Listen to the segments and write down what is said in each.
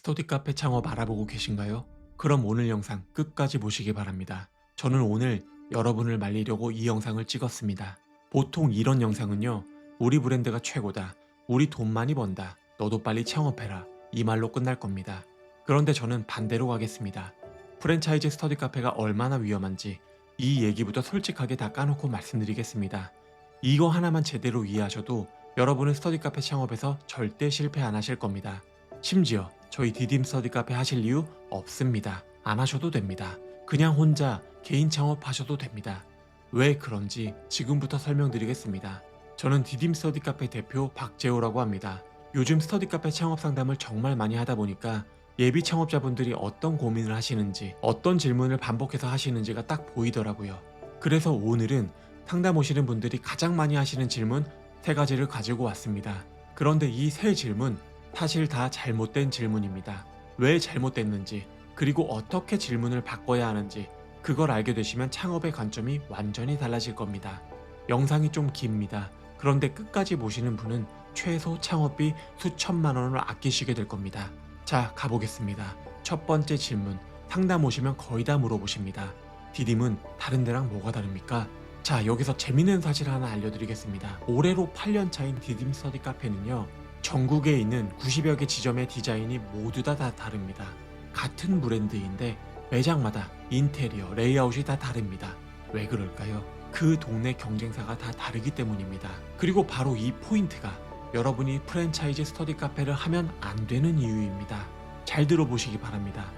스터디 카페 창업 알아보고 계신가요? 그럼 오늘 영상 끝까지 보시기 바랍니다. 저는 오늘 여러분을 말리려고 이 영상을 찍었습니다. 보통 이런 영상은요, 우리 브랜드가 최고다, 우리 돈 많이 번다, 너도 빨리 창업해라, 이 말로 끝날 겁니다. 그런데 저는 반대로 가겠습니다. 프랜차이즈 스터디 카페가 얼마나 위험한지 이 얘기부터 솔직하게 다 까놓고 말씀드리겠습니다. 이거 하나만 제대로 이해하셔도 여러분은 스터디 카페 창업에서 절대 실패 안 하실 겁니다. 심지어 저희 디딤 스터디 카페 하실 이유 없습니다. 안 하셔도 됩니다. 그냥 혼자 개인 창업하셔도 됩니다. 왜 그런지 지금부터 설명드리겠습니다. 저는 디딤 스터디 카페 대표 박재호라고 합니다. 요즘 스터디 카페 창업 상담을 정말 많이 하다 보니까 예비 창업자분들이 어떤 고민을 하시는지, 어떤 질문을 반복해서 하시는지가 딱 보이더라고요. 그래서 오늘은 상담 오시는 분들이 가장 많이 하시는 질문 3가지를 가지고 왔습니다. 그런데 이 3질문 사실 다 잘못된 질문입니다. 왜 잘못됐는지, 그리고 어떻게 질문을 바꿔야 하는지 그걸 알게 되시면 창업의 관점이 완전히 달라질 겁니다. 영상이 좀 깁니다. 그런데 끝까지 보시는 분은 최소 창업비 수천만 원을 아끼시게 될 겁니다. 자, 가보겠습니다. 첫 번째 질문, 상담 오시면 거의 다 물어보십니다. 디딤은 다른 데랑 뭐가 다릅니까? 자, 여기서 재밌는 사실 하나 알려드리겠습니다. 올해로 8년 차인 디딤 스터디 카페는요, 전국에 있는 90여 개 지점의 디자인이 모두 다 다릅니다. 같은 브랜드인데 매장마다 인테리어, 레이아웃이 다 다릅니다. 왜 그럴까요? 그 동네 경쟁사가 다 다르기 때문입니다. 그리고 바로 이 포인트가 여러분이 프랜차이즈 스터디 카페를 하면 안 되는 이유입니다. 잘 들어보시기 바랍니다.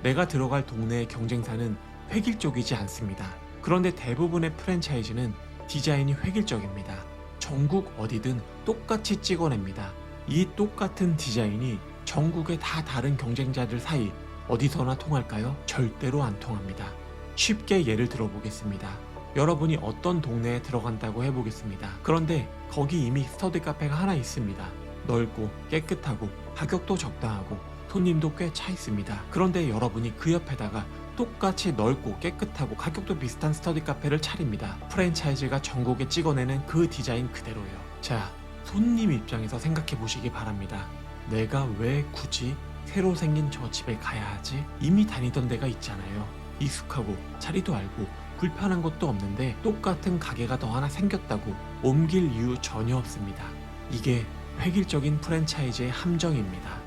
내가 들어갈 동네의 경쟁사는 획일적이지 않습니다. 그런데 대부분의 프랜차이즈는 디자인이 획일적입니다. 전국 어디든 똑같이 찍어냅니다. 이 똑같은 디자인이 전국의 다 다른 경쟁자들 사이 어디서나 통할까요? 절대로 안 통합니다. 쉽게 예를 들어보겠습니다. 여러분이 어떤 동네에 들어간다고 해보겠습니다. 그런데 거기 이미 스터디 카페가 하나 있습니다. 넓고 깨끗하고 가격도 적당하고 손님도 꽤 차 있습니다. 그런데 여러분이 그 옆에다가 똑같이 넓고 깨끗하고 가격도 비슷한 스터디 카페를 차립니다. 프랜차이즈가 전국에 찍어내는 그 디자인 그대로요. 자, 손님 입장에서 생각해 보시기 바랍니다. 내가 왜 굳이 새로 생긴 저 집에 가야 하지? 이미 다니던 데가 있잖아요. 익숙하고 자리도 알고 불편한 것도 없는데 똑같은 가게가 더 하나 생겼다고 옮길 이유 전혀 없습니다. 이게 획일적인 프랜차이즈의 함정입니다.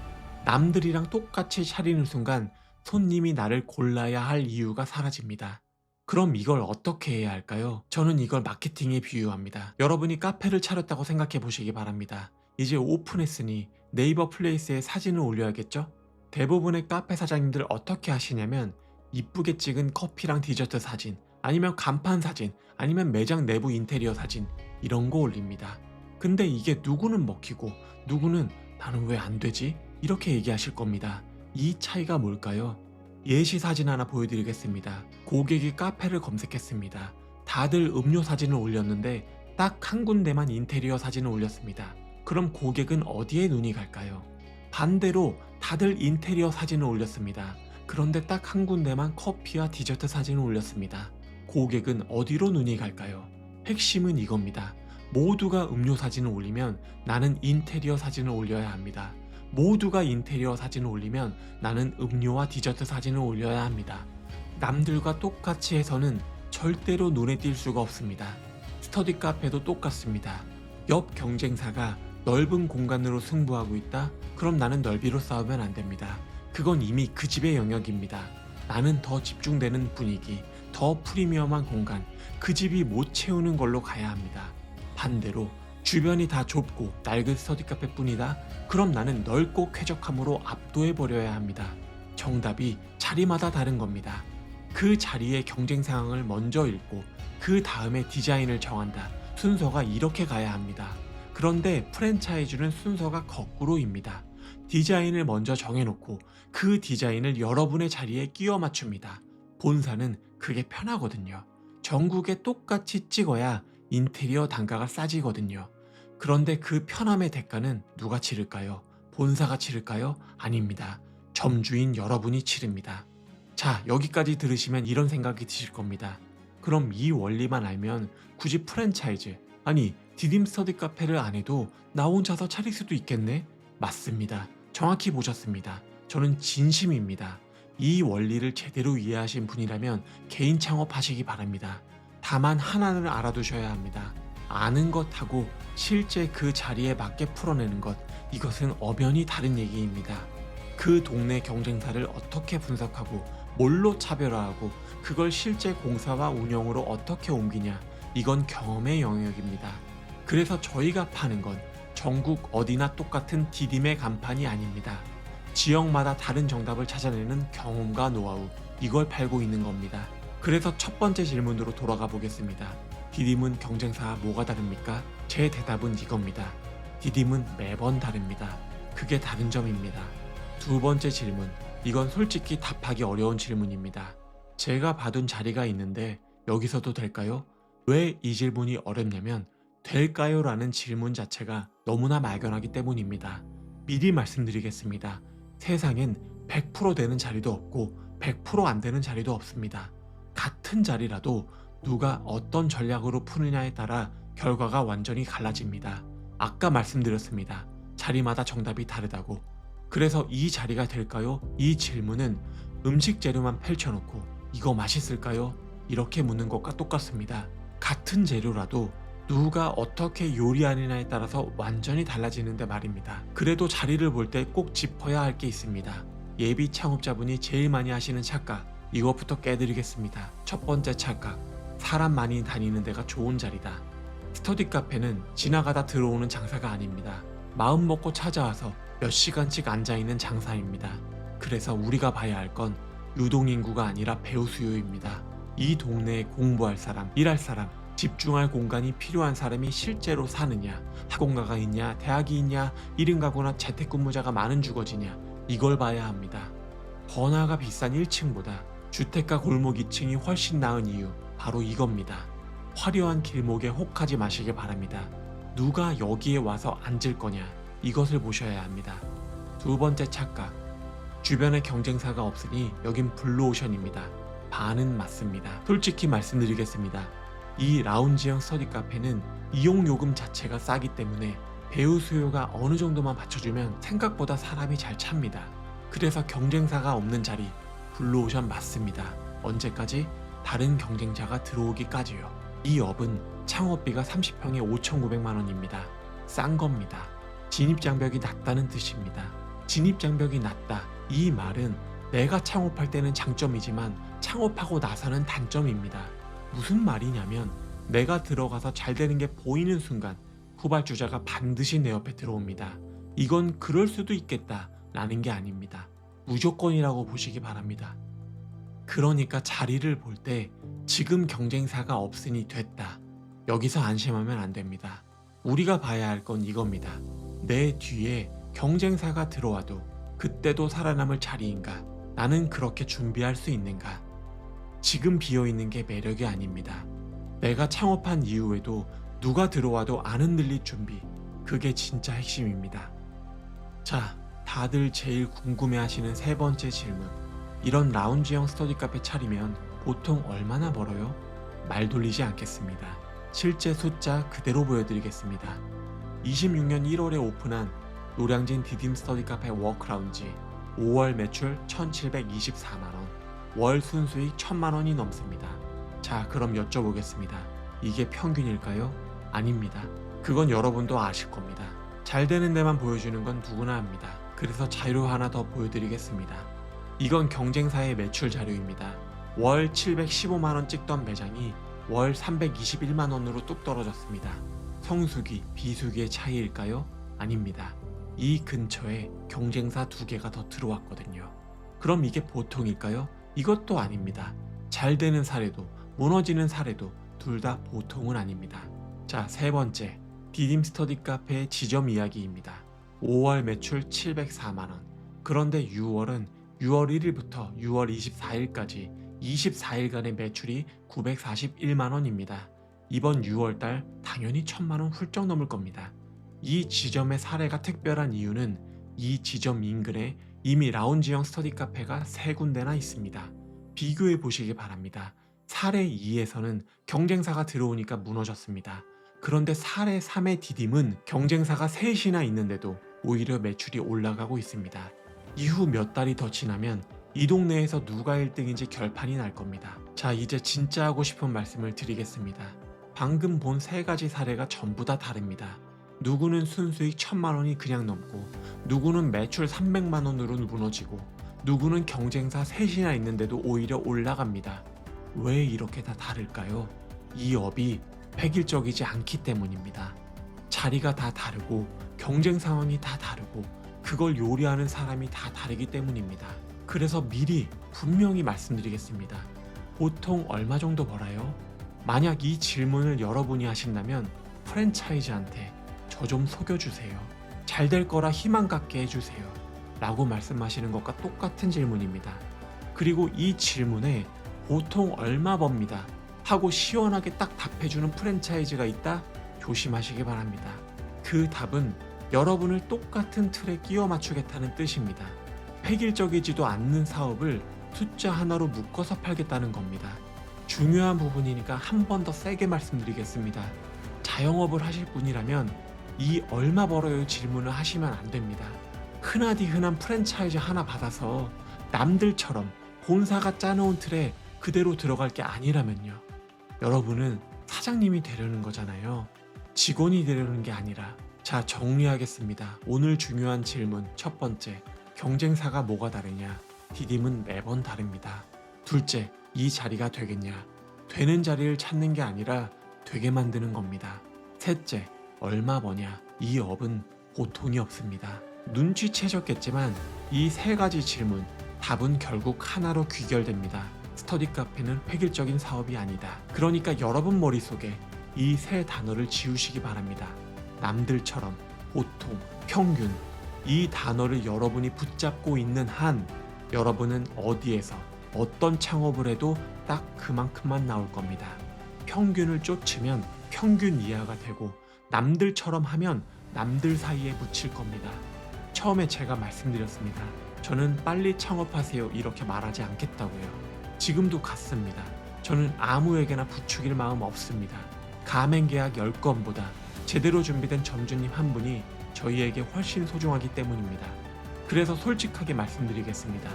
남들이랑 똑같이 차리는 순간 손님이 나를 골라야 할 이유가 사라집니다. 그럼 이걸 어떻게 해야 할까요? 저는 이걸 마케팅에 비유합니다. 여러분이 카페를 차렸다고 생각해 보시기 바랍니다. 이제 오픈했으니 네이버 플레이스에 사진을 올려야겠죠? 대부분의 카페 사장님들 어떻게 하시냐면 이쁘게 찍은 커피랑 디저트 사진, 아니면 간판 사진, 아니면 매장 내부 인테리어 사진, 이런 거 올립니다. 근데 이게 누구는 먹히고 누구는 나는 왜 안 되지? 이렇게 얘기하실 겁니다. 이 차이가 뭘까요? 예시 사진 하나 보여드리겠습니다. 고객이 카페를 검색했습니다. 다들 음료 사진을 올렸는데 딱 한 군데만 인테리어 사진을 올렸습니다. 그럼 고객은 어디에 눈이 갈까요? 반대로 다들 인테리어 사진을 올렸습니다. 그런데 딱 한 군데만 커피와 디저트 사진을 올렸습니다. 고객은 어디로 눈이 갈까요? 핵심은 이겁니다. 모두가 음료 사진을 올리면 나는 인테리어 사진을 올려야 합니다. 모두가 인테리어 사진을 올리면 나는 음료와 디저트 사진을 올려야 합니다. 남들과 똑같이 해서는 절대로 눈에 띌 수가 없습니다. 스터디 카페도 똑같습니다. 옆 경쟁사가 넓은 공간으로 승부하고 있다? 그럼 나는 넓이로 싸우면 안 됩니다. 그건 이미 그 집의 영역입니다. 나는 더 집중되는 분위기, 더 프리미엄한 공간, 그 집이 못 채우는 걸로 가야 합니다. 반대로 주변이 다 좁고 낡은 스터디 카페뿐이다? 그럼 나는 넓고 쾌적함으로 압도해버려야 합니다. 정답이 자리마다 다른 겁니다. 그 자리의 경쟁 상황을 먼저 읽고 그 다음에 디자인을 정한다. 순서가 이렇게 가야 합니다. 그런데 프랜차이즈는 순서가 거꾸로입니다. 디자인을 먼저 정해놓고 그 디자인을 여러분의 자리에 끼워 맞춥니다. 본사는 그게 편하거든요. 전국에 똑같이 찍어야 인테리어 단가가 싸지거든요. 그런데 그 편함의 대가는 누가 치를까요? 본사가 치를까요? 아닙니다. 점주인 여러분이 치릅니다. 자, 여기까지 들으시면 이런 생각이 드실 겁니다. 그럼 이 원리만 알면 굳이 프랜차이즈, 아니 디딤 스터디 카페를 안 해도 나 혼자서 차릴 수도 있겠네? 맞습니다. 정확히 보셨습니다. 저는 진심입니다. 이 원리를 제대로 이해하신 분이라면 개인 창업하시기 바랍니다. 다만 하나를 알아두셔야 합니다. 아는 것하고 실제 그 자리에 맞게 풀어내는 것, 이것은 엄연히 다른 얘기입니다. 그 동네 경쟁사를 어떻게 분석하고 뭘로 차별화하고 그걸 실제 공사와 운영으로 어떻게 옮기냐, 이건 경험의 영역입니다. 그래서 저희가 파는 건 전국 어디나 똑같은 디딤의 간판이 아닙니다. 지역마다 다른 정답을 찾아내는 경험과 노하우, 이걸 팔고 있는 겁니다. 그래서 첫 번째 질문으로 돌아가 보겠습니다. 디딤은 경쟁사와 뭐가 다릅니까? 제 대답은 이겁니다. 디딤은 매번 다릅니다. 그게 다른 점입니다. 두 번째 질문, 이건 솔직히 답하기 어려운 질문입니다. 제가 봐둔 자리가 있는데 여기서도 될까요? 왜 이 질문이 어렵냐면 될까요? 라는 질문 자체가 너무나 막연하기 때문입니다. 미리 말씀드리겠습니다. 세상엔 100% 되는 자리도 없고 100%안 되는 자리도 없습니다. 같은 자리라도 누가 어떤 전략으로 푸느냐에 따라 결과가 완전히 갈라집니다. 아까 말씀드렸습니다. 자리마다 정답이 다르다고. 그래서 이 자리가 될까요? 이 질문은 음식 재료만 펼쳐놓고 이거 맛있을까요? 이렇게 묻는 것과 똑같습니다. 같은 재료라도 누가 어떻게 요리하느냐에 따라서 완전히 달라지는데 말입니다. 그래도 자리를 볼 때 꼭 짚어야 할 게 있습니다. 예비 창업자분이 제일 많이 하시는 착각, 이것부터 깨드리겠습니다. 첫 번째 착각, 사람 많이 다니는 데가 좋은 자리다. 스터디 카페는 지나가다 들어오는 장사가 아닙니다. 마음 먹고 찾아와서 몇 시간씩 앉아있는 장사입니다. 그래서 우리가 봐야 할 건 유동인구가 아니라 배우 수요입니다. 이 동네에 공부할 사람, 일할 사람, 집중할 공간이 필요한 사람이 실제로 사느냐, 학원가가 있냐, 대학이 있냐, 1인 가구나 재택근무자가 많은 주거지냐, 이걸 봐야 합니다. 번화가 비싼 1층보다 주택가 골목 2층이 훨씬 나은 이유, 바로 이겁니다. 화려한 길목에 혹하지 마시길 바랍니다. 누가 여기에 와서 앉을 거냐, 이것을 보셔야 합니다. 두 번째 착각, 주변에 경쟁사가 없으니 여긴 블루오션입니다. 반은 맞습니다. 솔직히 말씀드리겠습니다. 이 라운지형 스터디 카페는 이용요금 자체가 싸기 때문에 배우 수요가 어느 정도만 받쳐주면 생각보다 사람이 잘 찹니다. 그래서 경쟁사가 없는 자리, 블루오션 맞습니다. 언제까지? 다른 경쟁자가 들어오기까지요. 이 업은 창업비가 30평에 5,900만원입니다. 싼 겁니다. 진입장벽이 낮다는 뜻입니다. 진입장벽이 낮다, 이 말은 내가 창업할 때는 장점이지만 창업하고 나서는 단점입니다. 무슨 말이냐면 내가 들어가서 잘 되는 게 보이는 순간 후발주자가 반드시 내 옆에 들어옵니다. 이건 그럴 수도 있겠다 라는 게 아닙니다. 무조건이라고 보시기 바랍니다. 그러니까 자리를 볼 때 지금 경쟁사가 없으니 됐다, 여기서 안심하면 안 됩니다. 우리가 봐야 할 건 이겁니다. 내 뒤에 경쟁사가 들어와도 그때도 살아남을 자리인가? 나는 그렇게 준비할 수 있는가? 지금 비어있는 게 매력이 아닙니다. 내가 창업한 이후에도 누가 들어와도 안 흔들릴 준비, 그게 진짜 핵심입니다. 자, 다들 제일 궁금해하시는 세 번째 질문, 이런 라운지형 스터디 카페 차리면 보통 얼마나 벌어요? 말 돌리지 않겠습니다. 실제 숫자 그대로 보여드리겠습니다. 26년 1월에 오픈한 노량진 디딤 스터디 카페 워크라운지, 5월 매출 1,724만원, 월 순수익 1,000만원이 넘습니다. 자, 그럼 여쭤보겠습니다. 이게 평균일까요? 아닙니다. 그건 여러분도 아실 겁니다. 잘 되는 데만 보여주는 건 누구나 합니다. 그래서 자료 하나 더 보여드리겠습니다. 이건 경쟁사의 매출 자료입니다. 월 715만원 찍던 매장이 월 321만원으로 뚝 떨어졌습니다. 성수기, 비수기의 차이일까요? 아닙니다. 이 근처에 경쟁사 2개가 더 들어왔거든요. 그럼 이게 보통일까요? 이것도 아닙니다. 잘 되는 사례도 무너지는 사례도 둘 다 보통은 아닙니다. 자, 세 번째, 디딤 스터디 카페의 지점 이야기입니다. 5월 매출 704만원. 그런데 6월은 6월 1일부터 6월 24일까지 24일간의 매출이 941만원입니다. 이번 6월달 당연히 1,000만원 훌쩍 넘을 겁니다. 이 지점의 사례가 특별한 이유는 이 지점 인근에 이미 라운지형 스터디 카페가 3군데나 있습니다. 비교해 보시기 바랍니다. 사례 2에서는 경쟁사가 들어오니까 무너졌습니다. 그런데 사례 3의 디딤은 경쟁사가 셋이나 있는데도 오히려 매출이 올라가고 있습니다. 이후 몇 달이 더 지나면 이 동네에서 누가 1등인지 결판이 날 겁니다. 자, 이제 진짜 하고 싶은 말씀을 드리겠습니다. 방금 본 세 가지 사례가 전부 다 다릅니다. 누구는 순수익 1000만 원이 그냥 넘고, 누구는 매출 300만 원으로 무너지고, 누구는 경쟁사 셋이나 있는데도 오히려 올라갑니다. 왜 이렇게 다 다를까요? 이 업이 획일적이지 않기 때문입니다. 자리가 다 다르고 경쟁 상황이 다 다르고 그걸 요리하는 사람이 다 다르기 때문입니다. 그래서 미리 분명히 말씀드리겠습니다. 보통 얼마 정도 벌어요? 만약 이 질문을 여러분이 하신다면 프랜차이즈한테 저 좀 속여주세요. 잘 될 거라 희망 갖게 해주세요. 라고 말씀하시는 것과 똑같은 질문입니다. 그리고 이 질문에 보통 얼마 법니다 하고 시원하게 딱 답해주는 프랜차이즈가 있다? 조심하시기 바랍니다. 그 답은 여러분을 똑같은 틀에 끼워 맞추겠다는 뜻입니다. 획일적이지도 않는 사업을 숫자 하나로 묶어서 팔겠다는 겁니다. 중요한 부분이니까 한 번 더 세게 말씀드리겠습니다. 자영업을 하실 분이라면 이 얼마 벌어요 질문을 하시면 안 됩니다. 흔하디 흔한 프랜차이즈 하나 받아서 남들처럼 본사가 짜놓은 틀에 그대로 들어갈 게 아니라면요. 여러분은 사장님이 되려는 거잖아요. 직원이 되려는 게 아니라. 자, 정리하겠습니다. 오늘 중요한 질문 첫 번째, 경쟁사가 뭐가 다르냐? 디딤은 매번 다릅니다. 둘째, 이 자리가 되겠냐? 되는 자리를 찾는 게 아니라 되게 만드는 겁니다. 셋째, 얼마 버냐? 이 업은 보통이 없습니다. 눈치채셨겠지만 이 세 가지 질문 답은 결국 하나로 귀결됩니다. 스터디 카페는 획일적인 사업이 아니다. 그러니까 여러분 머릿속에 이 세 단어를 지우시기 바랍니다. 남들처럼, 보통, 평균, 이 단어를 여러분이 붙잡고 있는 한 여러분은 어디에서 어떤 창업을 해도 딱 그만큼만 나올 겁니다. 평균을 쫓으면 평균 이하가 되고 남들처럼 하면 남들 사이에 묻힐 겁니다. 처음에 제가 말씀드렸습니다. 저는 빨리 창업하세요 이렇게 말하지 않겠다고요. 지금도 같습니다. 저는 아무에게나 부추길 마음 없습니다. 가맹계약 10건보다 제대로 준비된 점주님 한 분이 저희에게 훨씬 소중하기 때문입니다. 그래서 솔직하게 말씀드리겠습니다.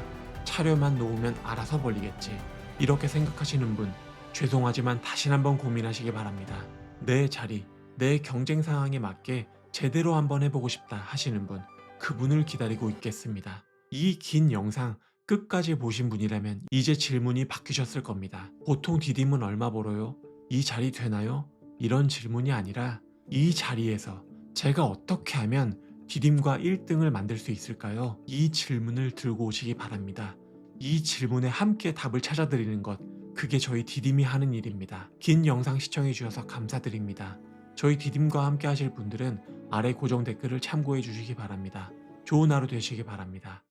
차려만 놓으면 알아서 벌리겠지. 이렇게 생각하시는 분, 죄송하지만 다시 한번 고민하시기 바랍니다. 내 자리, 내 경쟁 상황에 맞게 제대로 한번 해보고 싶다 하시는 분, 그분을 기다리고 있겠습니다. 이 긴 영상 끝까지 보신 분이라면 이제 질문이 바뀌셨을 겁니다. 보통 디딤은 얼마 벌어요? 이 자리 되나요? 이런 질문이 아니라 이 자리에서 제가 어떻게 하면 디딤과 1등을 만들 수 있을까요? 이 질문을 들고 오시기 바랍니다. 이 질문에 함께 답을 찾아드리는 것, 그게 저희 디딤이 하는 일입니다. 긴 영상 시청해 주셔서 감사드립니다. 저희 디딤과 함께 하실 분들은 아래 고정 댓글을 참고해 주시기 바랍니다. 좋은 하루 되시기 바랍니다.